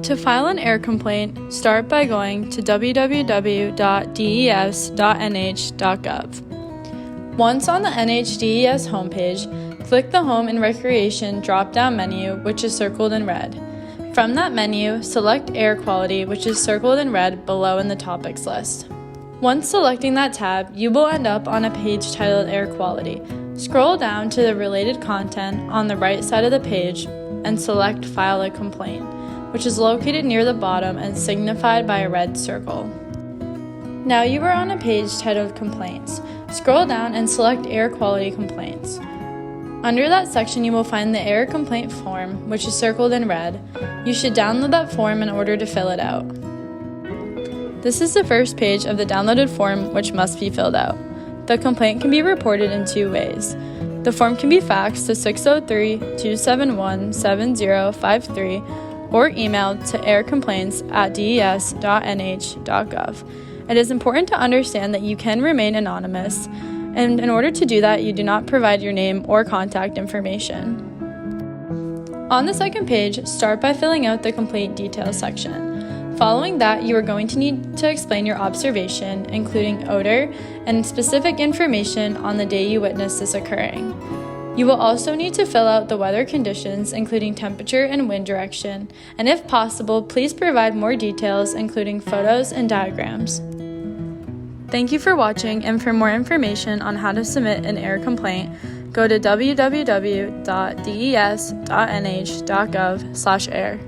To file an air complaint, start by going to www.des.nh.gov. Once on the NHDES homepage, click the Home and Recreation drop-down menu, which is circled in red. From that menu, select Air Quality, which is circled in red below in the topics list. Once selecting that tab, you will end up on a page titled Air Quality. Scroll down to the related content on the right side of the page and select File a Complaint, which is located near the bottom and signified by a red circle. Now you are on a page titled Complaints. Scroll down and select Air Quality Complaints. Under that section, you will find the Air Complaint form, which is circled in red. You should download that form in order to fill it out. This is the first page of the downloaded form, which must be filled out. The complaint can be reported in two ways. The form can be faxed to 603-271-7053 or emailed to aircomplaints@des.nh.gov. It is important to understand that you can remain anonymous, and in order to do that, you do not provide your name or contact information. On the second page, start by filling out the complaint details section. Following that, you are going to need to explain your observation, including odor and specific information on the day you witnessed this occurring. You will also need to fill out the weather conditions, including temperature and wind direction, and if possible, please provide more details, including photos and diagrams. Thank you for watching, and for more information on how to submit an air complaint, go to www.des.nh.gov/air.